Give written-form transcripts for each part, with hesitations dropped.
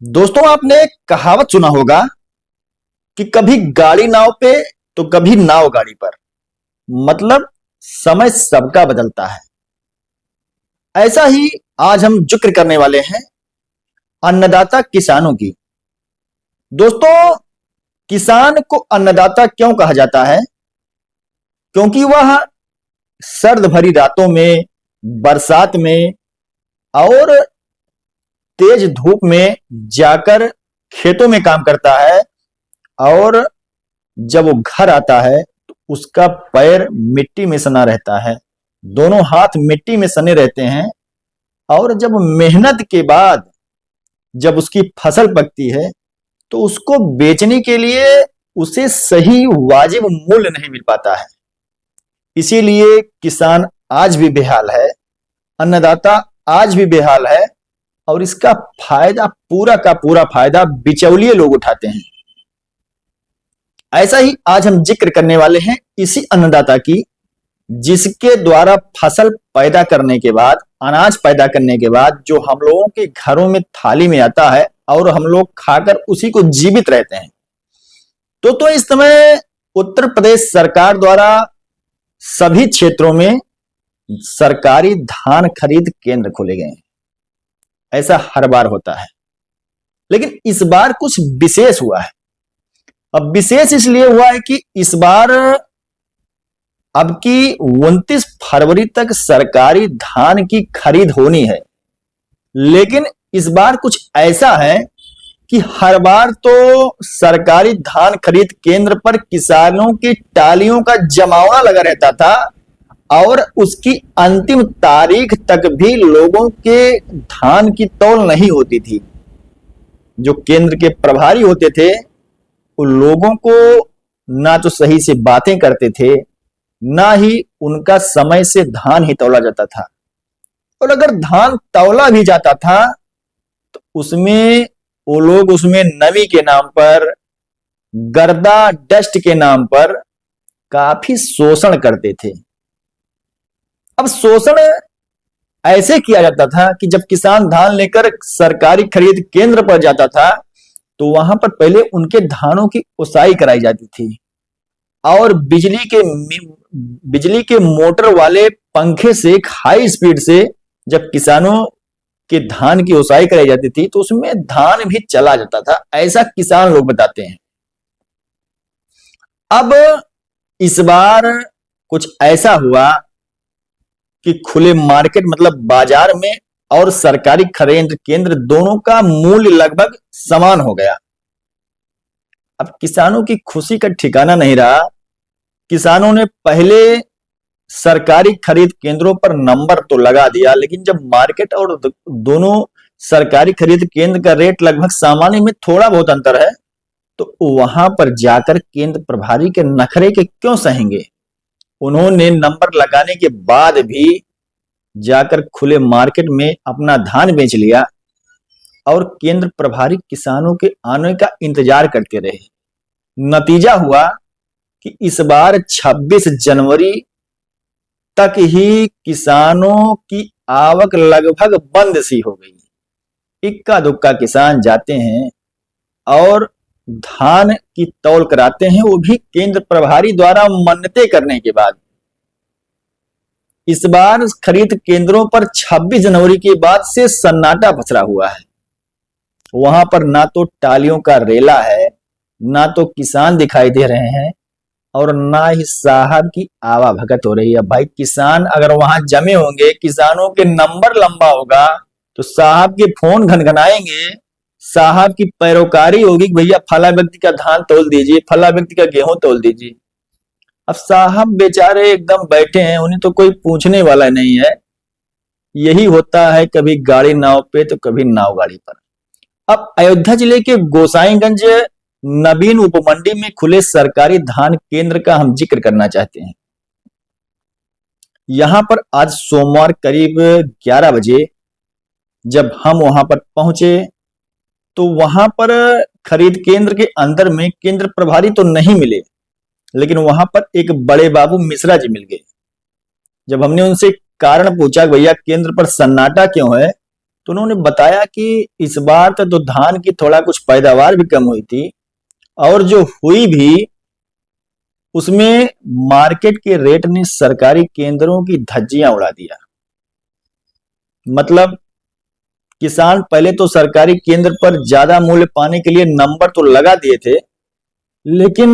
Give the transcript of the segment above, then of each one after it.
दोस्तों, आपने एक कहावत सुना होगा कि कभी गाड़ी नाव पे तो कभी नाव गाड़ी पर। मतलब समय सबका बदलता है। ऐसा ही आज हम जिक्र करने वाले हैं अन्नदाता किसानों की। दोस्तों, किसान को अन्नदाता क्यों कहा जाता है? क्योंकि वह सर्द भरी रातों में, बरसात में और तेज धूप में जाकर खेतों में काम करता है। और जब वो घर आता है तो उसका पैर मिट्टी में सना रहता है, दोनों हाथ मिट्टी में सने रहते हैं। और जब मेहनत के बाद जब उसकी फसल पकती है तो उसको बेचने के लिए उसे सही वाजिब मूल्य नहीं मिल पाता है। इसीलिए किसान आज भी बेहाल है, अन्नदाता आज भी बेहाल है। और इसका फायदा, पूरा का पूरा फायदा बिचौलिए लोग उठाते हैं। ऐसा ही आज हम जिक्र करने वाले हैं इसी अन्नदाता की, जिसके द्वारा फसल पैदा करने के बाद, अनाज पैदा करने के बाद जो हम लोगों के घरों में थाली में आता है और हम लोग खाकर उसी को जीवित रहते हैं। तो इस समय उत्तर प्रदेश सरकार द्वारा सभी क्षेत्रों में सरकारी धान खरीद केंद्र खोले गए हैं। ऐसा हर बार होता है, लेकिन इस बार कुछ विशेष हुआ है। अब विशेष इसलिए हुआ है कि इस बार अब की 29 फरवरी तक सरकारी धान की खरीद होनी है। लेकिन इस बार कुछ ऐसा है कि हर बार तो सरकारी धान खरीद केंद्र पर किसानों की टालियों का जमावड़ा लगा रहता था और उसकी अंतिम तारीख तक भी लोगों के धान की तौल नहीं होती थी। जो केंद्र के प्रभारी होते थे वो लोगों को ना तो सही से बातें करते थे, ना ही उनका समय से धान ही तौला जाता था। और अगर धान तौला भी जाता था तो उसमें वो लोग उसमें नमी के नाम पर, गर्दा डस्ट के नाम पर काफी शोषण करते थे। अब शोषण ऐसे किया जाता था कि जब किसान धान लेकर सरकारी खरीद केंद्र पर जाता था तो वहां पर पहले उनके धानों की ओसाई कराई जाती थी और बिजली के मोटर वाले पंखे से एक हाई स्पीड से जब किसानों के धान की ओसाई कराई जाती थी तो उसमें धान भी चला जाता था। ऐसा किसान लोग बताते हैं। अब इस बार कुछ ऐसा हुआ कि खुले मार्केट, मतलब बाजार में और सरकारी खरीद केंद्र दोनों का मूल्य लगभग समान हो गया। अब किसानों की खुशी का ठिकाना नहीं रहा। किसानों ने पहले सरकारी खरीद केंद्रों पर नंबर तो लगा दिया, लेकिन जब मार्केट और दोनों सरकारी खरीद केंद्र का रेट लगभग सामान्य में थोड़ा बहुत अंतर है तो वहां पर जाकर केंद्र प्रभारी के नखरे के क्यों सहेंगे। उन्होंने नंबर लगाने के बाद भी जाकर खुले मार्केट में अपना धान बेच लिया और केंद्र प्रभारी किसानों के आने का इंतजार करते रहे। नतीजा हुआ कि इस बार 26 जनवरी तक ही किसानों की आवक लगभग बंद सी हो गई। इक्का दुक्का किसान जाते हैं और धान की तौल कराते हैं, वो भी केंद्र प्रभारी द्वारा मन्नतें करने के बाद। इस बार खरीद केंद्रों पर 26 जनवरी के बाद से सन्नाटा पसरा हुआ है। वहां पर ना तो टालियों का रेला है, ना तो किसान दिखाई दे रहे हैं और ना ही साहब की आवाभगत हो रही है। भाई, किसान अगर वहां जमे होंगे, किसानों के नंबर लंबा होगा तो साहब के फोन घनघनाएंगे, साहब की पैरोकारी होगी कि भैया फला व्यक्ति का धान तौल दीजिए, फला व्यक्ति का गेहूं तौल दीजिए। अब साहब बेचारे एकदम बैठे हैं, उन्हें तो कोई पूछने वाला नहीं है। यही होता है कभी गाड़ी नाव पे तो कभी नाव गाड़ी पर। अब अयोध्या जिले के गोसाईगंज नवीन उपमंडी में खुले सरकारी धान केंद्र का हम जिक्र करना चाहते हैं। यहां पर आज सोमवार करीब 11 बजे जब हम वहां पर पहुंचे तो वहां पर खरीद केंद्र के अंदर में केंद्र प्रभारी तो नहीं मिले, लेकिन वहां पर एक बड़े बाबू मिश्रा जी मिल गए। जब हमने उनसे कारण पूछा भैया केंद्र पर सन्नाटा क्यों है, तो उन्होंने बताया कि इस बार तो धान की थोड़ा कुछ पैदावार भी कम हुई थी, और जो हुई भी उसमें मार्केट के रेट ने सरकारी केंद्रों की धज्जियां उड़ा दिया। मतलब किसान पहले तो सरकारी केंद्र पर ज्यादा मूल्य पाने के लिए नंबर तो लगा दिए थे, लेकिन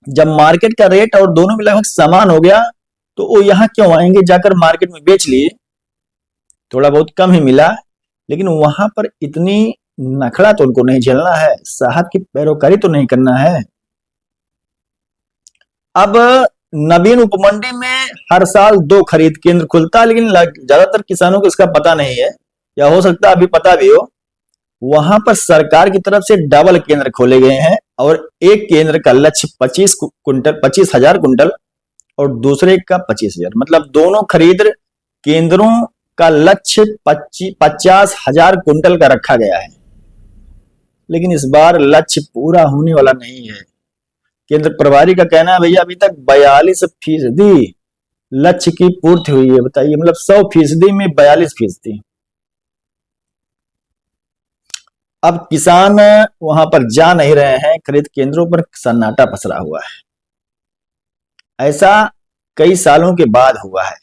जब मार्केट का रेट और दोनों में लगभग समान हो गया तो वो यहां क्यों आएंगे, जाकर मार्केट में बेच लिए। थोड़ा बहुत कम ही मिला, लेकिन वहां पर इतनी नखड़ा तो उनको नहीं झेलना है, साहब की पैरोकारी तो नहीं करना है। अब नवीन उपमंडी में हर साल 2 खरीद केंद्र खुलता है, लेकिन ज्यादातर किसानों को इसका पता नहीं है, या हो सकता है अभी पता भी हो। वहां पर सरकार की तरफ से डबल केंद्र खोले गए हैं, और एक केंद्र का लक्ष्य 25,000 कुंटल और दूसरे का 25,000, मतलब दोनों खरीद केंद्रों का लक्ष्य 50,000 कुंटल का रखा गया है। लेकिन इस बार लक्ष्य पूरा होने वाला नहीं है। केंद्र प्रभारी का कहना है भैया अभी तक 42% लक्ष्य की पूर्ति हुई है। बताइए, मतलब 100% में 42%। अब किसान वहां पर जा नहीं रहे हैं, खरीद केंद्रों पर सन्नाटा पसरा हुआ है। ऐसा कई सालों के बाद हुआ है।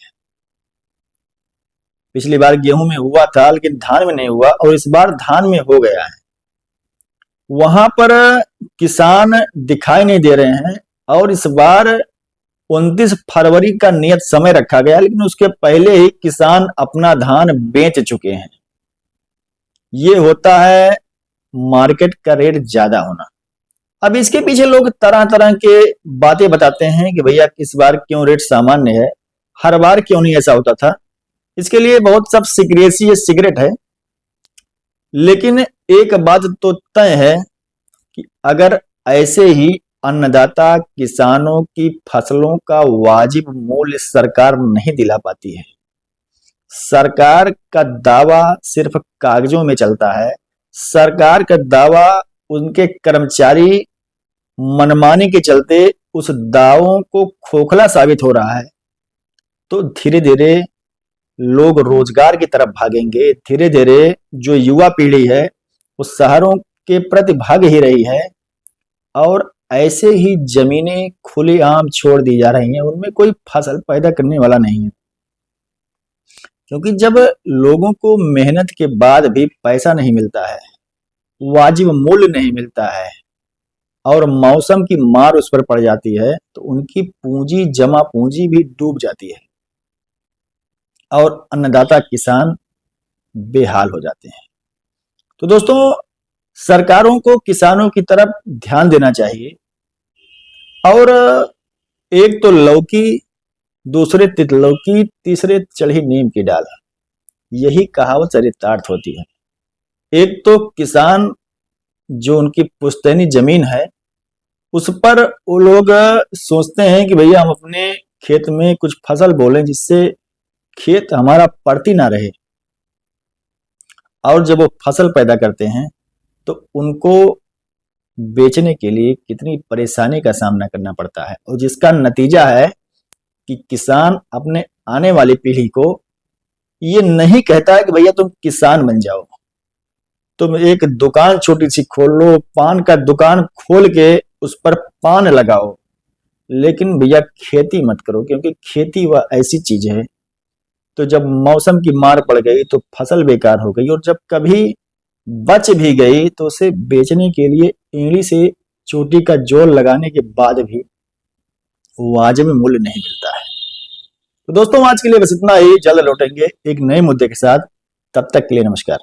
पिछली बार गेहूं में हुआ था, लेकिन धान में नहीं हुआ, और इस बार धान में हो गया है। वहां पर किसान दिखाई नहीं दे रहे हैं, और इस बार 29 फरवरी का नियत समय रखा गया, लेकिन उसके पहले ही किसान अपना धान बेच चुके हैं। ये होता है मार्केट का रेट ज्यादा होना। अब इसके पीछे लोग तरह तरह के बातें बताते हैं कि भैया इस बार क्यों रेट सामान्य है, हर बार क्यों नहीं ऐसा होता था। इसके लिए बहुत सब सीक्रेट है, लेकिन एक बात तो तय है कि अगर ऐसे ही अन्नदाता किसानों की फसलों का वाजिब मूल्य सरकार नहीं दिला पाती है, सरकार का दावा सिर्फ कागजों में चलता है, सरकार का दावा उनके कर्मचारी मनमानी के चलते उस दावों को खोखला साबित हो रहा है, तो धीरे धीरे लोग रोजगार की तरफ भागेंगे। धीरे धीरे जो युवा पीढ़ी है वो शहरों के प्रति भाग ही रही है, और ऐसे ही जमीनें खुलेआम छोड़ दी जा रही हैं, उनमें कोई फसल पैदा करने वाला नहीं है। क्योंकि जब लोगों को मेहनत के बाद भी पैसा नहीं मिलता है, वाजिब मूल्य नहीं मिलता है, और मौसम की मार उस पर पड़ जाती है, तो उनकी पूंजी जमा पूंजी भी डूब जाती है, और अन्नदाता किसान बेहाल हो जाते हैं। तो दोस्तों, सरकारों को किसानों की तरफ ध्यान देना चाहिए। और एक तो लौकी, दूसरे तितलौकी, तीसरे चढ़ी नीम की डाल, यही कहावत चरितार्थ होती है। एक तो किसान जो उनकी पुश्तैनी जमीन है उस पर वो लोग सोचते हैं कि भैया हम अपने खेत में कुछ फसल बोलें जिससे खेत हमारा पड़ती ना रहे, और जब वो फसल पैदा करते हैं तो उनको बेचने के लिए कितनी परेशानी का सामना करना पड़ता है, और जिसका नतीजा है कि किसान अपने आने वाली पीढ़ी को ये नहीं कहता है कि भैया तुम किसान बन जाओ, तुम एक दुकान छोटी सी खोल लो, पान का दुकान खोल के उस पर पान लगाओ, लेकिन भैया खेती मत करो, क्योंकि खेती वह ऐसी चीज है तो जब मौसम की मार पड़ गई तो फसल बेकार हो गई, और जब कभी बच भी गई तो उसे बेचने के लिए एड़ी से चोटी का जोर लगाने के बाद भी वाजिब मूल्य नहीं मिलता है। तो दोस्तों, आज के लिए बस इतना ही। जल्द लौटेंगे एक नए मुद्दे के साथ, तब तक के लिए नमस्कार।